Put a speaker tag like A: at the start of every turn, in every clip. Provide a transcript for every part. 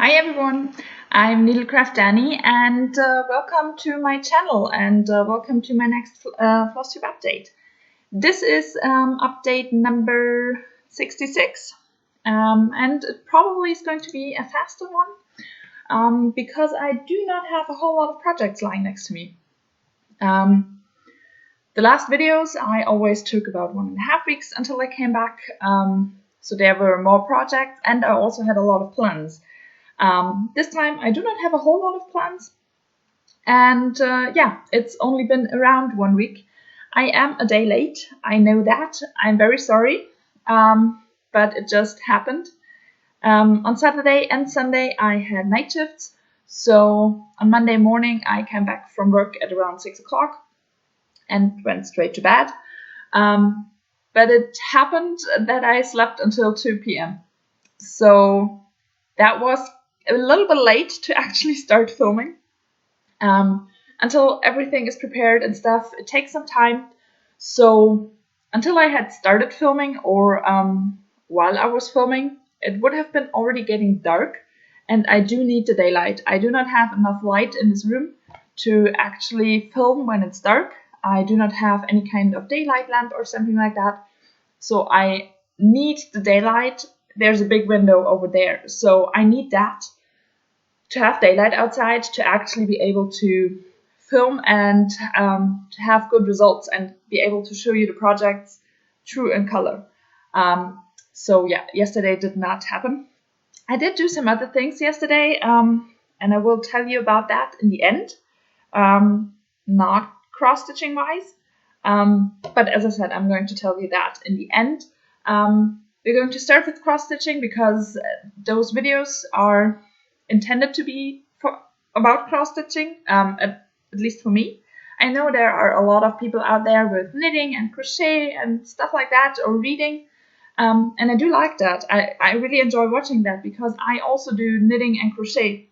A: Hi everyone, I'm Needlecraft Danny and welcome to my channel and welcome to my next flosstube update. This is update number 66 and it probably is going to be a faster one because I do not have a whole lot of projects lying next to me. The last videos I always took about 1.5 weeks until I came back, so there were more projects and I also had a lot of plans. This time I do not have a whole lot of plans, and yeah, it's only been around 1 week. I am a day late, I know that, I'm very sorry, but it just happened. On Saturday and Sunday I had night shifts, so on Monday morning I came back from work at around 6 o'clock and went straight to bed. But it happened that I slept until 2 p.m. So that was a little bit late to actually start filming. Until everything is prepared and stuff, it takes some time. So until I had started filming or while I was filming, it would have been already getting dark, and I do need the daylight. I do not have enough light in this room to actually film when it's dark. I do not have any kind of daylight lamp or something like that. So I need the daylight. There's a big window over there, so I need that to have daylight outside to actually be able to film and to have good results and be able to show you the projects true in color. So yeah, yesterday did not happen. I did do some other things yesterday, and I will tell you about that in the end, not cross-stitching wise, but as I said, I'm going to tell you that in the end. We're going to start with cross-stitching because those videos are intended to be about cross-stitching, at least for me. I know there are a lot of people out there with knitting and crochet and stuff like that, or reading, and I do like that. I really enjoy watching that because I also do knitting and crochet,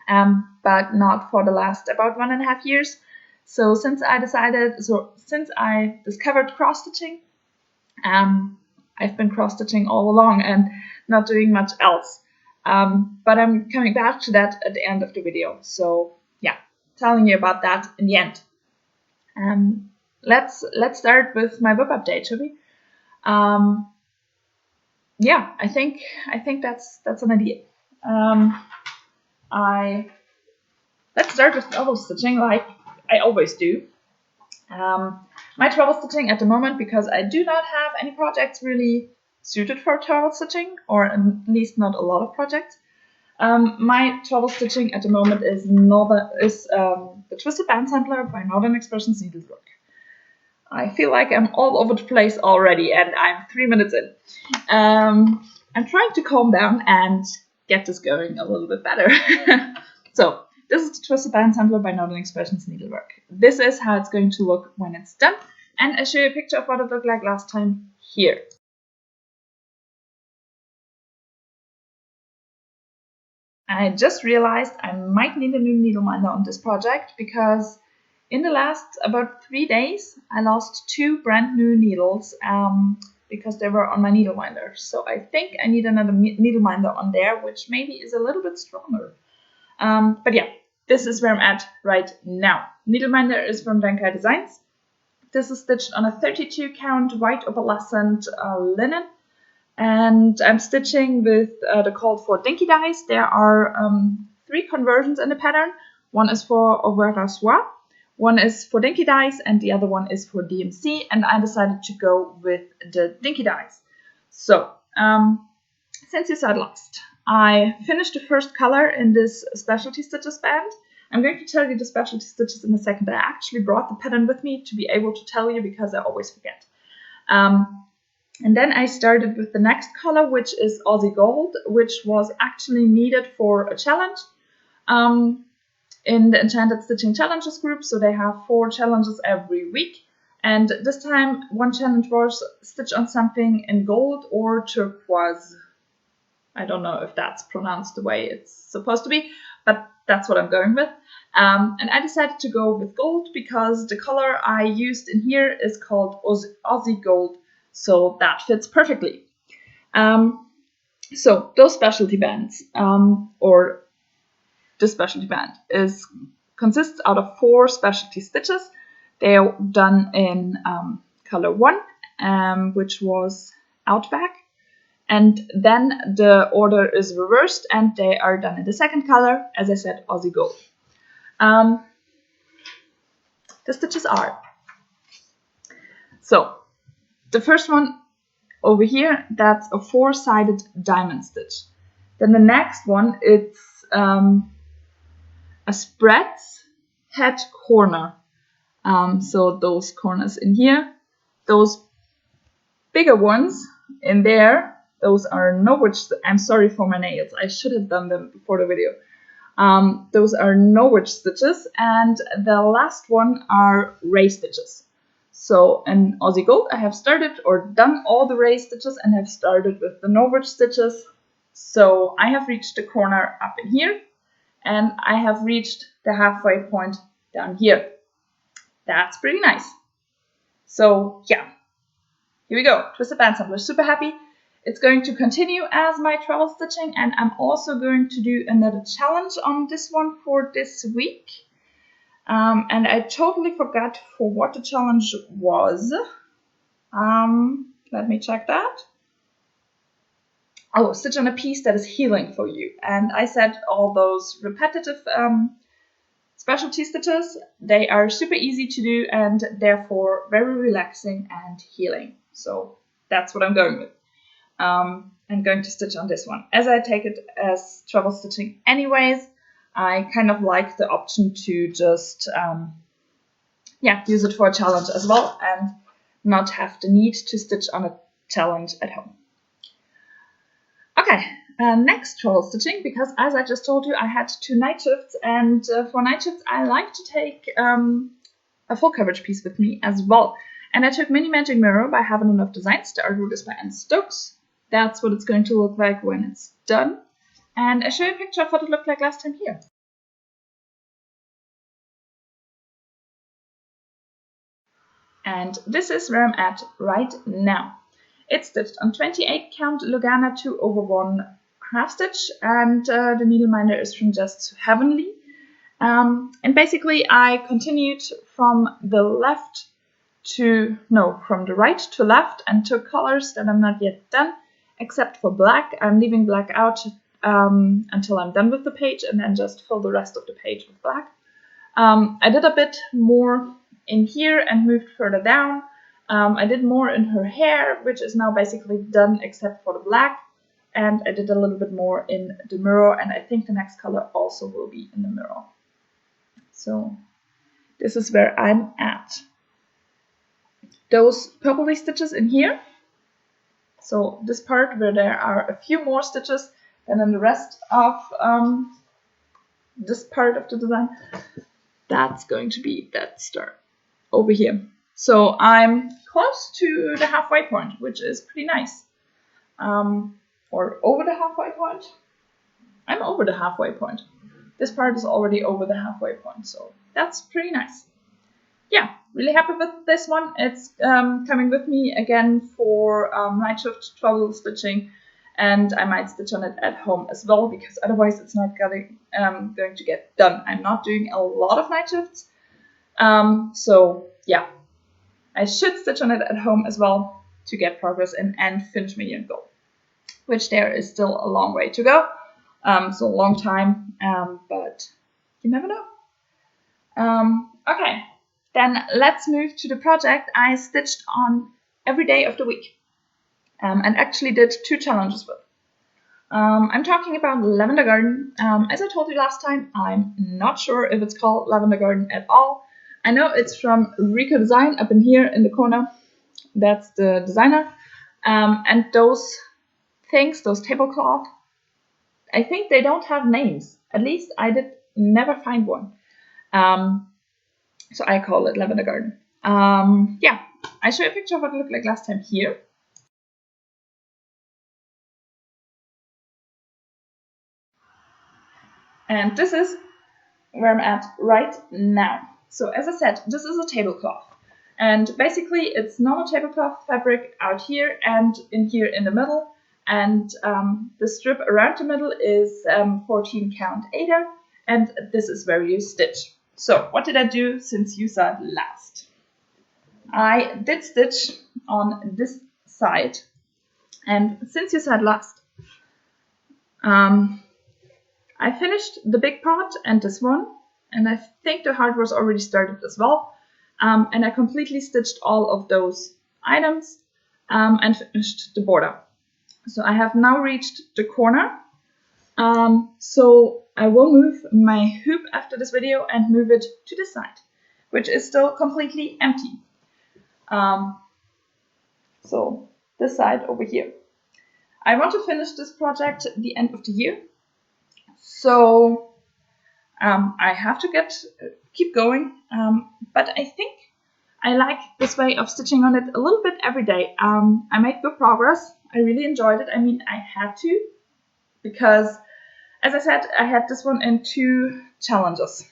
A: but not for the last about 1.5 years. So since I discovered cross-stitching, I've been cross-stitching all along and not doing much else. But I'm coming back to that at the end of the video. So yeah, telling you about that in the end. Let's start with my book update, shall we? Yeah, I think that's an idea. Let's start with trouble stitching like I always do. My trouble stitching at the moment, because I do not have any projects really suited for trouble stitching, or at least not a lot of projects. My trouble stitching at the moment is the Twisted Band Sampler by Northern Expressions Needlework. I feel like I'm all over the place already, and I'm 3 minutes in. I'm trying to calm down and get this going a little bit better. So this is the Twisted Band Sampler by Northern Expressions Needlework. This is how it's going to look when it's done, and I show you a picture of what it looked like last time here. I just realized I might need a new needle minder on this project because in the last about 3 days I lost 2 brand new needles because they were on my needle minder. So I think I need another needle minder on there, which maybe is a little bit stronger. But yeah, this is where I'm at right now. Needle minder is from Dankai Designs. This is stitched on a 32 count white opalescent linen. And I'm stitching with the called for dinky dies. There are 3 conversions in the pattern. One is for Overa Soie, one is for dinky dies, and the other one is for DMC. And I decided to go with the dinky dies. So, since you saw it last, I finished the first color in this specialty stitches band. I'm going to tell you the specialty stitches in a second. I actually brought the pattern with me to be able to tell you because I always forget. And then I started with the next color, which is Aussie Gold, which was actually needed for a challenge in the Enchanted Stitching Challenges group. So they have 4 challenges every week. And this time, one challenge was stitch on something in gold or turquoise. I don't know if that's pronounced the way it's supposed to be, but that's what I'm going with. And I decided to go with gold because the color I used in here is called Aussie Gold. So that fits perfectly. So those specialty bands, or this specialty band, consists out of 4 specialty stitches. They are done in color 1, which was Outback, and then the order is reversed and they are done in the second color, as I said, Aussie Gold. The stitches are, so the first one over here, that's a 4-sided diamond stitch. Then the next one, it's a spreads head corner. So those corners in here, those bigger ones in there, those are Norwich. I'm sorry for my nails. I should have done them before the video. Those are Norwich stitches, and the last one are ray stitches. So in Aussie Gold, I have started or done all the ray stitches and have started with the Norwich stitches. So I have reached the corner up in here, and I have reached the halfway point down here. That's pretty nice. So yeah, here we go. Twisted band sampler, super happy. It's going to continue as my travel stitching, and I'm also going to do another challenge on this one for this week. And I totally forgot for what the challenge was. Let me check that. Oh, stitch on a piece that is healing for you. And I said all those repetitive specialty stitches, they are super easy to do and therefore very relaxing and healing. So that's what I'm going with. I'm going to stitch on this one. As I take it as travel stitching anyways, I kind of like the option to just use it for a challenge as well and not have the need to stitch on a challenge at home. Okay, next travel stitching, because as I just told you, I had 2 night shifts, and for night shifts I like to take a full coverage piece with me as well. And I took Mini Magic Mirror by Having Enough Designs. The artwork is by Anne Stokes. That's what it's going to look like when it's done. And I show you a picture of what it looked like last time here. And this is where I'm at right now. It's stitched on 28 count Lugana 2/1 half stitch, and the needle minder is from Just Heavenly. And basically I continued from the right to left and took colors that I'm not yet done, except for black. I'm leaving black out until I'm done with the page, and then just fill the rest of the page with black. I did a bit more in here and moved further down. I did more in her hair, which is now basically done except for the black. And I did a little bit more in the mirror, and I think the next color also will be in the mirror. So this is where I'm at. Those purpley stitches in here, so this part where there are a few more stitches than in the rest of this part of the design, that's going to be that star over here. So I'm close to the halfway point, which is pretty nice. Or over the halfway point. I'm over the halfway point. This part is already over the halfway point, so that's pretty nice. Yeah, really happy with this one. It's coming with me again for night shift travel stitching, and I might stitch on it at home as well, because otherwise it's not going to get done. I'm not doing a lot of night shifts, so yeah, I should stitch on it at home as well to get progress in and finish my yarn goal, which there is still a long way to go. So a long time, but you never know. Okay, then let's move to the project I stitched on every day of the week, and actually did 2 challenges with. I'm talking about Lavender Garden. As I told you last time, I'm not sure if it's called Lavender Garden at all. I know it's from Rico Design up in here in the corner. That's the designer. And those things, those tablecloth, I think they don't have names. At least I did never find one. So I call it Lavender Garden. Yeah, I show you a picture of what it looked like last time here. And this is where I'm at right now. So as I said, this is a tablecloth. And basically it's normal tablecloth fabric out here and in here in the middle. and the strip around the middle is 14 count Aida, and this is where you stitch. So what did I do since you saw it last? I did stitch on this side, and since you saw it last, I finished the big part and this one, and I think the heart was already started as well, and I completely stitched all of those items and finished the border. So I have now reached the corner, so I will move my hoop after this video and move it to this side, which is still completely empty. So this side over here. I want to finish this project at the end of the year, so I have to keep going, but I think I like this way of stitching on it a little bit every day. I made good progress. I really enjoyed it. I mean, I had to, because as I said, I had this one in 2 challenges.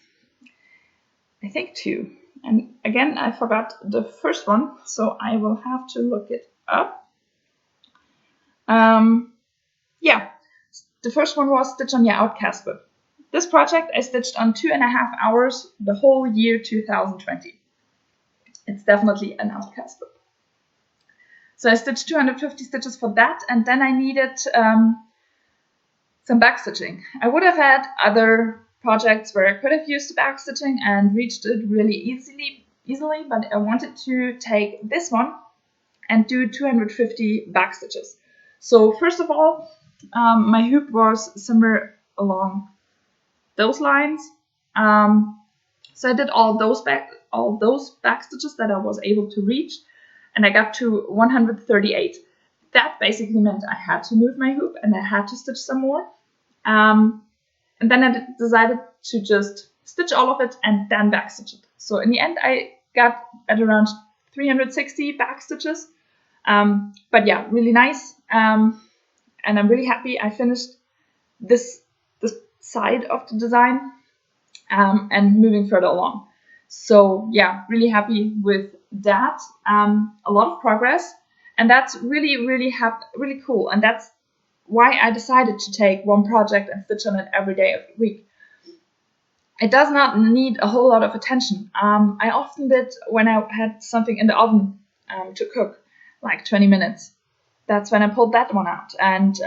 A: I think 2. And again, I forgot the first one, so I will have to look it up. Yeah, the first one was Stitch on Your Outcast book. This project I stitched on 2.5 hours the whole year 2020. It's definitely an outcast book. So I stitched 250 stitches for that, and then I needed some backstitching. I would have had other projects where I could have used the backstitching and reached it really easily, but I wanted to take this one and do 250 backstitches. So first of all, my hoop was somewhere along those lines. So I did all those backstitches that I was able to reach, and I got to 138. That basically meant I had to move my hoop and I had to stitch some more. And then I decided to just stitch all of it and then backstitch it. So in the end, I got at around 360 backstitches. But yeah, really nice. And I'm really happy I finished this side of the design and moving further along. So yeah, really happy with that. A lot of progress, and that's really cool. And that's why I decided to take one project and stitch on it every day of the week. It does not need a whole lot of attention. I often did when I had something in the oven to cook, like 20 minutes. That's when I pulled that one out. And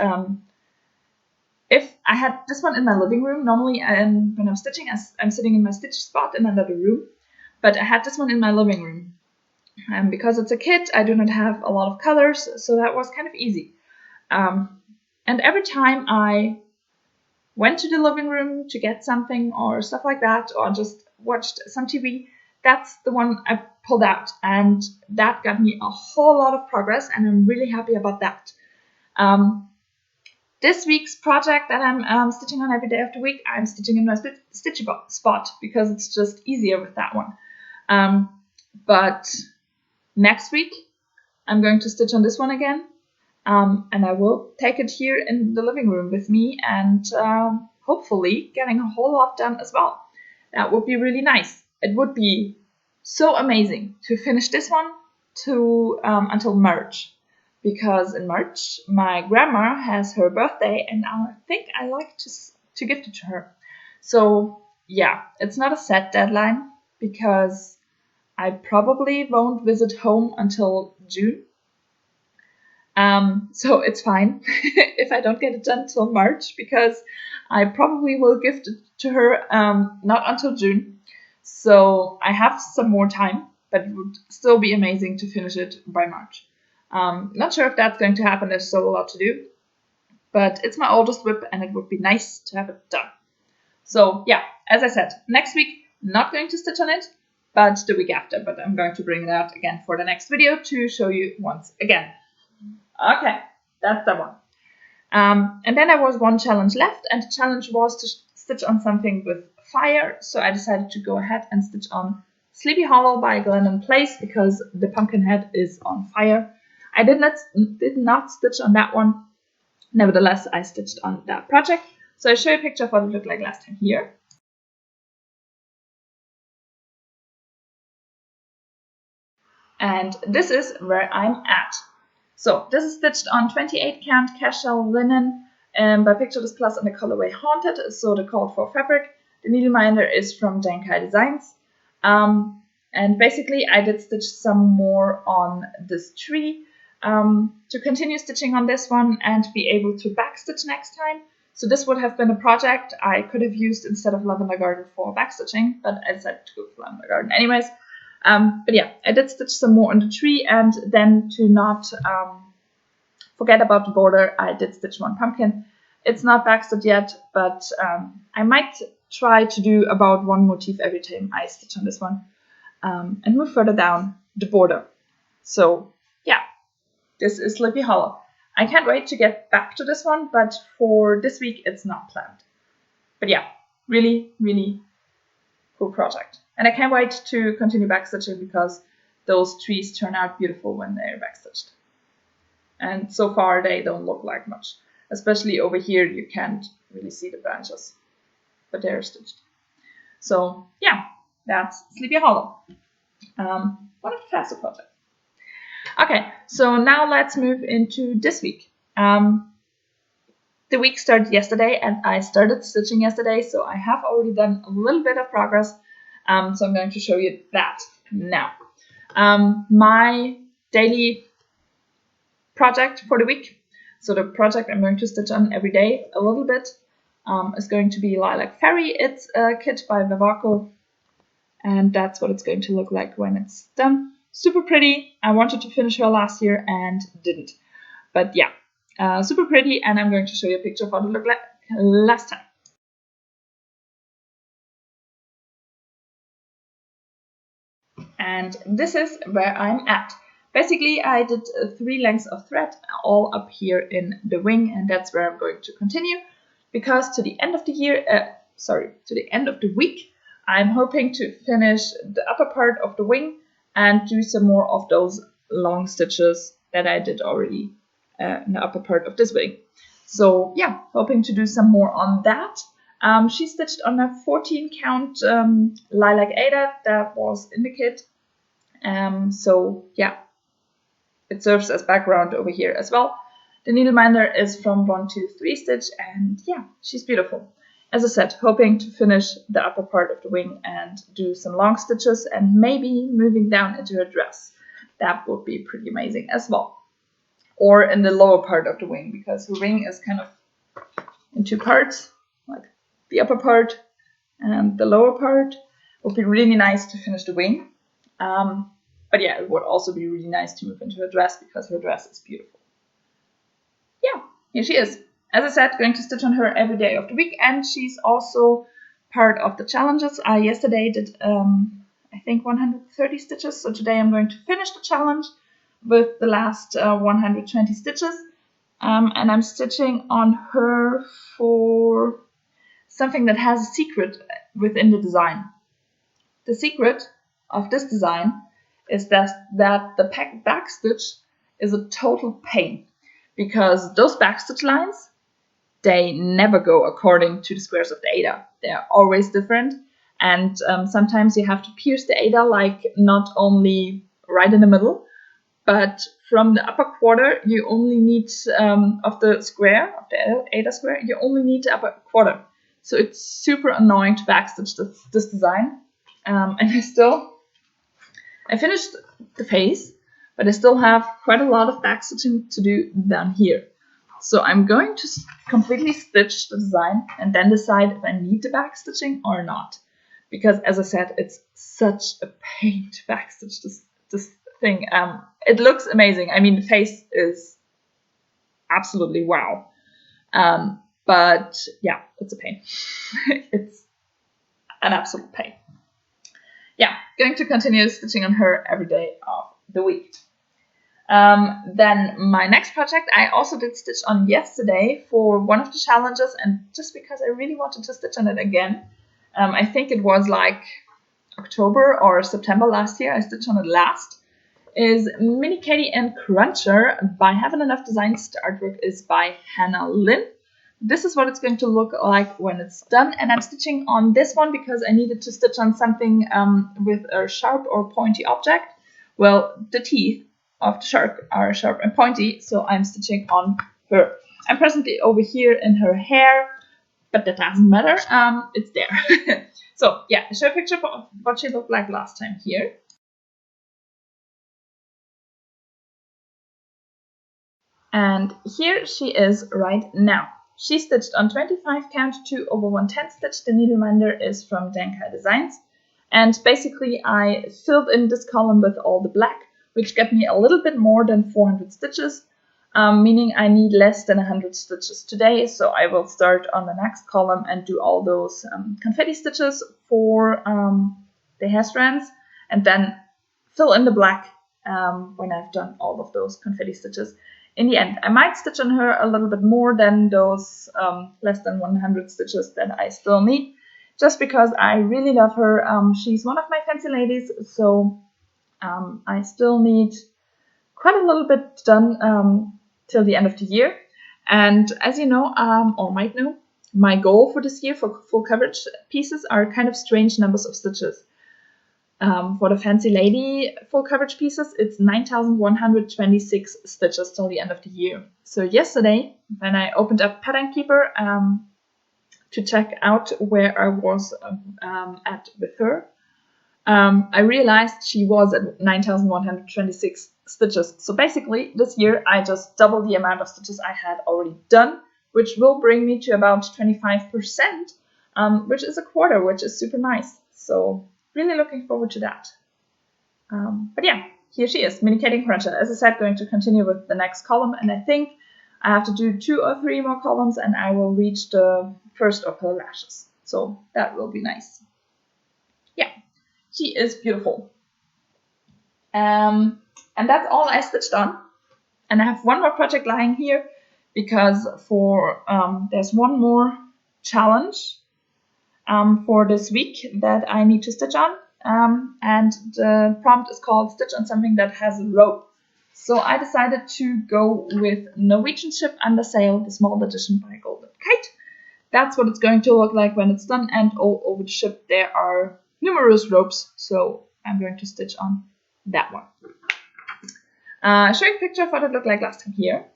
A: if I had this one in my living room, normally when I'm stitching, I'm sitting in my stitch spot in another room, but I had this one in my living room. And because it's a kit, I do not have a lot of colors, so that was kind of easy. And every time I went to the living room to get something or stuff like that, or just watched some TV, that's the one I pulled out. And that got me a whole lot of progress, and I'm really happy about that. This week's project that I'm stitching on every day of the week, I'm stitching in my stitchy spot because it's just easier with that one. But next week, I'm going to stitch on this one again. And I will take it here in the living room with me and hopefully getting a whole lot done as well. That would be really nice. It would be so amazing to finish this one until March. Because in March, my grandma has her birthday, and I think I like to gift it to her. So yeah, it's not a set deadline because I probably won't visit home until June. So it's fine if I don't get it done till March, because I probably will gift it to her not until June. So I have some more time, but it would still be amazing to finish it by March. Not sure if that's going to happen. There's still a lot to do, but it's my oldest whip and it would be nice to have it done. So yeah, as I said, next week, not going to stitch on it, but the week after. But I'm going to bring it out again for the next video to show you once again. Okay, that's the one. And then there was one challenge left, and the challenge was to stitch on something with fire. So I decided to go ahead and stitch on Sleepy Hollow by Glen & Place because the pumpkin head is on fire. I did not stitch on that one. Nevertheless, I stitched on that project. So I'll show you a picture of what it looked like last time here. And this is where I'm at. So this is stitched on 28 count cashel linen by Picture Plus in the colorway Haunted, so the called for fabric. The needle minder is from Jankai Designs. And basically I did stitch some more on this tree to continue stitching on this one and be able to backstitch next time. So this would have been a project I could have used instead of Lavender Garden for backstitching, but I decided to go for Lavender Garden anyways. But yeah, I did stitch some more on the tree, and then to not forget about the border, I did stitch one pumpkin. It's not backstitched yet, but I might try to do about one motif every time I stitch on this one and move further down the border. So yeah, this is Sleepy Hollow. I can't wait to get back to this one, but for this week it's not planned. But yeah, really, really cool project. And I can't wait to continue backstitching because those trees turn out beautiful when they're backstitched. And so far they don't look like much. Especially over here you can't really see the branches, but they're stitched. So yeah, that's Sleepy Hollow. One of the faster projects. Okay, so now let's move into this week. The week started yesterday and I started stitching yesterday, so I have already done a little bit of progress. So I'm going to show you that now. My daily project for the week, so the project I'm going to stitch on every day a little bit, is going to be Lilac Fairy. It's a kit by Vivaco, and that's what it's going to look like when it's done. Super pretty. I wanted to finish her last year and didn't. But yeah, super pretty, and I'm going to show you a picture of what it looked like last time. And this is where I'm at. Basically, I did 3 lengths of thread all up here in the wing, and that's where I'm going to continue. Because to the end of the year, to the end of the week, I'm hoping to finish the upper part of the wing and do some more of those long stitches that I did already in the upper part of this wing. So yeah, hoping to do some more on that. She stitched on a 14 count Lilac Ada that was in the kit. So yeah, it serves as background over here as well. The needleminder is from 123 Stitch, and yeah, she's beautiful. As I said, hoping to finish the upper part of the wing and do some long stitches and maybe moving down into her dress. That would be pretty amazing as well. Or in the lower part of the wing, because her wing is kind of in 2 parts, like the upper part and the lower part. It would be really nice to finish the wing. But yeah, it would also be really nice to move into her dress because her dress is beautiful. Yeah, here she is. As I said, going to stitch on her every day of the week, and she's also part of the challenges. I yesterday did, I think, 130 stitches, so today I'm going to finish the challenge with the last 120 stitches. And I'm stitching on her for something that has a secret within the design. The secret of this design is that the back stitch is a total pain, because those backstitch lines, they never go according to the squares of the Ada. They're always different, and sometimes you have to pierce the Ada, like not only right in the middle, but from the upper quarter you only need of the square, of the Ada square, you only need the upper quarter. So it's super annoying to backstitch this design. And I finished the face, but I still have quite a lot of backstitching to do down here. So I'm going to completely stitch the design and then decide if I need the backstitching or not. Because as I said, it's such a pain to backstitch this thing. It looks amazing. I mean, the face is absolutely wow. But yeah, it's a pain. It's an absolute pain. Yeah, going to continue stitching on her every day of the week. Then my next project I also did stitch on yesterday for one of the challenges, and just because I really wanted to stitch on it again. I think it was like October or September last year I stitched on it last. Is Mini Caddy and Cruncher by Haven't Enough Designs. The artwork is by Hannah Lynn. This is what it's going to look like when it's done, and I'm stitching on this one because I needed to stitch on something with a sharp or pointy object. Well, the teeth. of the shark are sharp and pointy, so I'm stitching on her. I'm presently over here in her hair, but that doesn't matter. It's there. So yeah, I show a picture of what she looked like last time here. And here she is right now. She stitched on 25 count 2 over 110 stitch. The needleminder is from Dankai Designs. And basically I filled in this column with all the black, which got me a little bit more than 400 stitches, meaning I need less than 100 stitches today. So I will start on the next column and do all those confetti stitches for the hair strands, and then fill in the black when I've done all of those confetti stitches. In the end, I might stitch on her a little bit more than those less than 100 stitches that I still need, just because I really love her. She's one of my fancy ladies, so I still need quite a little bit done till the end of the year. And as you know, or might know, my goal for this year for full coverage pieces are kind of strange numbers of stitches. For the fancy lady full coverage pieces, it's 9,126 stitches till the end of the year. So yesterday, when I opened up Pattern Keeper to check out where I was at with her, I realized she was at 9,126 stitches. So basically, this year I just doubled the amount of stitches I had already done, which will bring me to about 25%, which is a quarter, which is super nice. So really looking forward to that. But yeah, here she is, mini caddy cruncher. As I said, going to continue with the next column, and I think I have to do 2 or 3 more columns and I will reach the first of her lashes. So that will be nice. Yeah, she is beautiful. And that's all I stitched on. And I have one more project lying here because for there's one more challenge for this week that I need to stitch on, and the prompt is called Stitch on Something That Has a Rope. So I decided to go with Norwegian Ship Under Sail, the small edition by Golden Kite. That's what it's going to look like when it's done, and all over the ship there are numerous ropes, so I'm going to stitch on that one. Showing a picture of what it looked like last time here.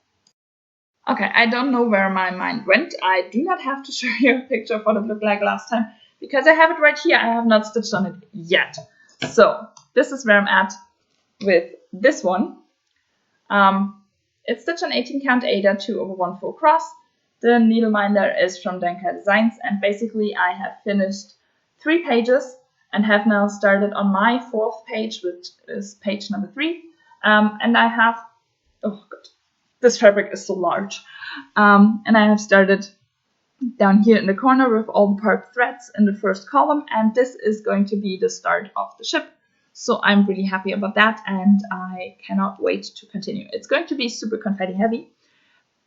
A: Okay, I don't know where my mind went. I do not have to show you a picture of what it looked like last time because I have it right here. I have not stitched on it yet. So this is where I'm at with this one. It's stitched on 18 count Ada 2 over 1 full cross. The needleminder is from Dankai Designs, and basically I have finished 3 pages and have now started on my 4th page, which is page number 3. And I have, oh god, this fabric is so large. And I have started down here in the corner with all the part threads in the first column, and this is going to be the start of the ship. So I'm really happy about that, and I cannot wait to continue. It's going to be super confetti heavy,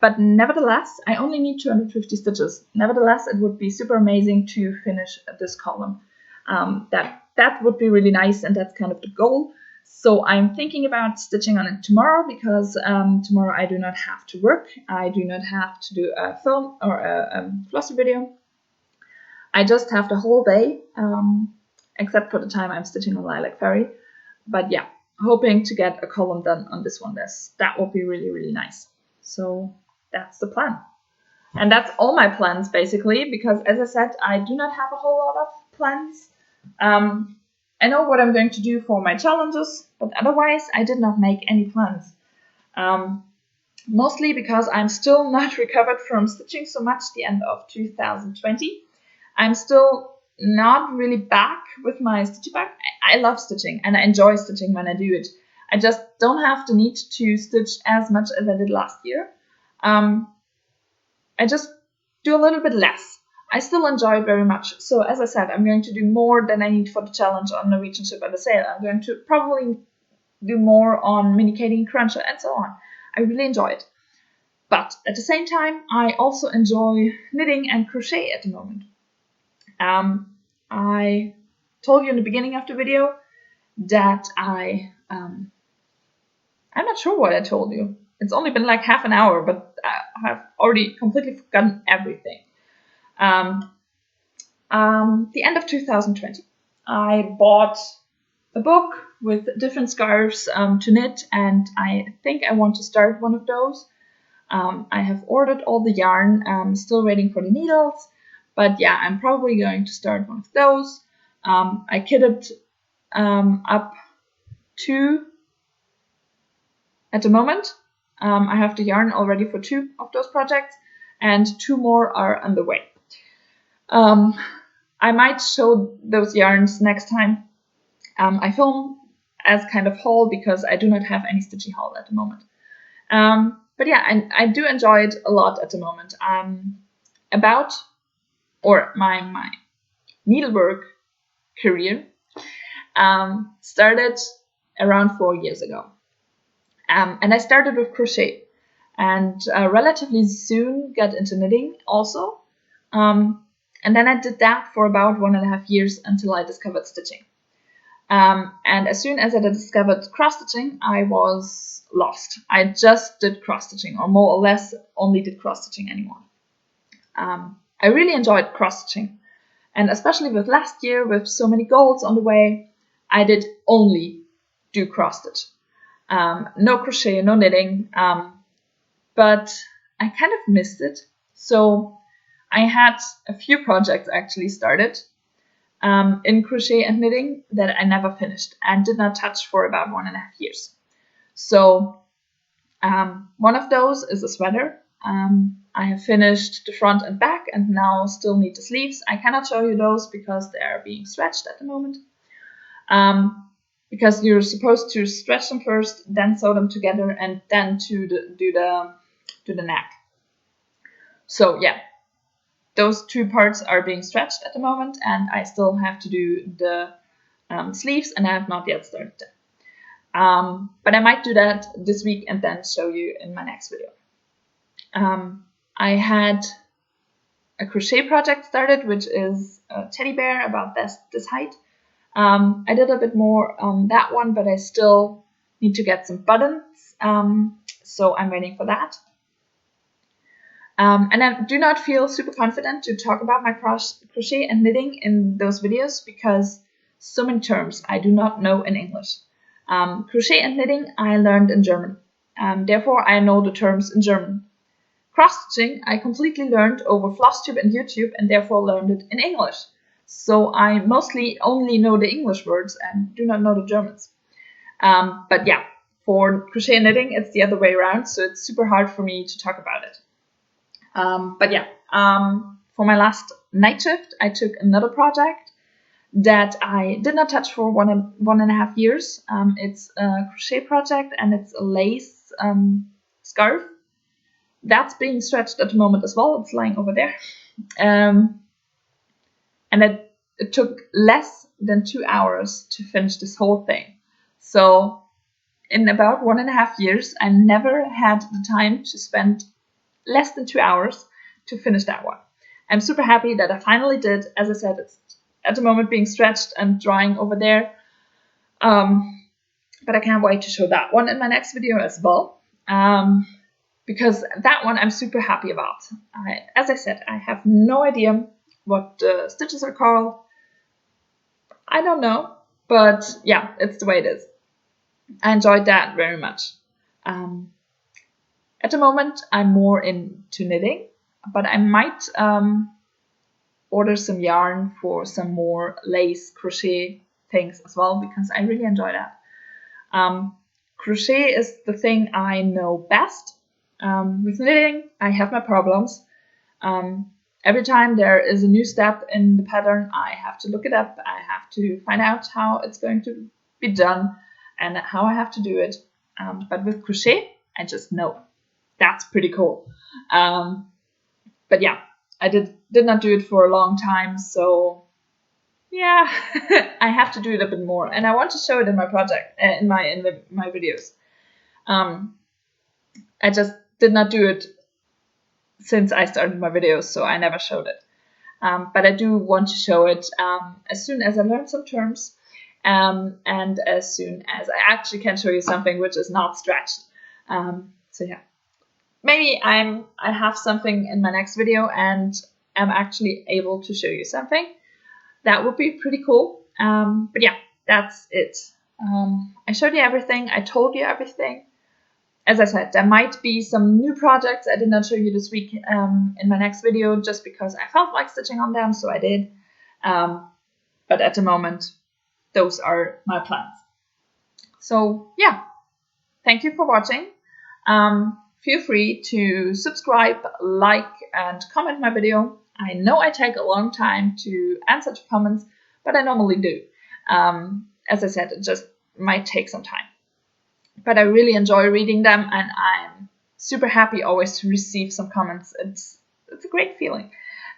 A: but nevertheless, I only need 250 stitches. Nevertheless, it would be super amazing to finish this column. That would be really nice, and that's kind of the goal. So I'm thinking about stitching on it tomorrow because tomorrow I do not have to work. I do not have to do a film or a flosser video. I just have the whole day, except for the time I'm stitching on Lilac Fairy. But yeah, hoping to get a column done on this one. That would be really, really nice. So that's the plan. And that's all my plans basically, because as I said, I do not have a whole lot of plans. I know what I'm going to do for my challenges, but otherwise I did not make any plans. Mostly because I'm still not recovered from stitching so much the end of 2020. I'm still not really back with my stitchy back. I love stitching and I enjoy stitching when I do it. I just don't have the need to stitch as much as I did last year. I just do a little bit less. I still enjoy it very much. So as I said, I'm going to do more than I need for the challenge on Norwegian Ship Under Sail. I'm going to probably do more on mini caddy cruncher and so on. I really enjoy it. But at the same time, I also enjoy knitting and crochet at the moment. I told you in the beginning of the video that I'm not sure what I told you. It's only been like half an hour, but I have already completely forgotten everything. The end of 2020, I bought a book with different scarves to knit, and I think I want to start one of those. I have ordered all the yarn, still waiting for the needles, but yeah, I'm probably going to start one of those. I kitted up 2 at the moment. I have the yarn already for 2 of those projects, and 2 more are on the way. I might show those yarns next time I film as kind of haul, because I do not have any stitchy haul at the moment. But yeah, I do enjoy it a lot at the moment. My needlework career started around 4 years ago. And I started with crochet, and relatively soon got into knitting also. And then I did that for about 1.5 years until I discovered stitching. And as soon as I discovered cross-stitching, I was lost. I just did cross-stitching, or more or less only did cross-stitching anymore. I really enjoyed cross-stitching, and especially with last year, with so many goals on the way, I did only do cross-stitch. No crochet, no knitting, but I kind of missed it. So I had a few projects actually started in crochet and knitting that I never finished and did not touch for about 1.5 years. So one of those is a sweater. I have finished the front and back and now still need the sleeves. I cannot show you those because they are being stretched at the moment. Because you're supposed to stretch them first, then sew them together, and then do the neck. So yeah, those 2 parts are being stretched at the moment, and I still have to do the sleeves, and I have not yet started them. But I might do that this week and then show you in my next video. I had a crochet project started, which is a teddy bear about this height. I did a bit more on that one, but I still need to get some buttons, so I'm waiting for that. And I do not feel super confident to talk about my crochet and knitting in those videos because so many terms I do not know in English. Crochet and knitting I learned in German, therefore I know the terms in German. Cross-stitching I completely learned over flosstube and YouTube, and therefore learned it in English. So I mostly only know the English words and do not know the Germans. But yeah, for crochet and knitting, it's the other way around, so it's super hard for me to talk about it. But yeah, for my last night shift, I took another project that I did not touch for 1.5 years. It's a crochet project, and it's a lace scarf. That's being stretched at the moment as well. It's lying over there. And it took less than 2 hours to finish this whole thing. So in about 1.5 years, I never had the time to spend less than 2 hours to finish that one. I'm super happy that I finally did. As I said, it's at the moment being stretched and drying over there. But I can't wait to show that one in my next video as well. Because that one I'm super happy about. As I said, I have no idea what the stitches are called. I don't know, but yeah, it's the way it is. I enjoyed that very much. At the moment, I'm more into knitting, but I might order some yarn for some more lace crochet things as well, because I really enjoy that. Crochet is the thing I know best. With knitting, I have my problems. Every time there is a new step in the pattern, I have to look it up. I have to find out how it's going to be done and how I have to do it. But with crochet, I just know. That's pretty cool. But yeah, I did not do it for a long time, so yeah, I have to do it a bit more, and I want to show it in my project, in my videos. I just did not do it since I started my videos, so I never showed it. But I do want to show it as soon as I learn some terms, and as soon as I actually can show you something which is not stretched. So yeah, maybe I have something in my next video and I'm actually able to show you something. That would be pretty cool. But yeah, that's it I showed you everything. I told you everything. As I said, there might be some new projects I did not show you this week in my next video, just because I felt like stitching on them, so I did. But at the moment, those are my plans. So yeah, thank you for watching. Feel free to subscribe, like, and comment my video. I know I take a long time to answer to comments, but I normally do. As I said, it just might take some time. But I really enjoy reading them, and I'm super happy always to receive some comments. It's a great feeling.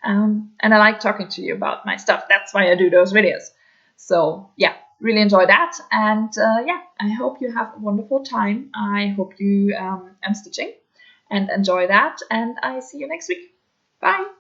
A: And I like talking to you about my stuff. That's why I do those videos. So yeah, really enjoy that. And yeah, I hope you have a wonderful time. I hope you am stitching and enjoy that. And I see you next week. Bye.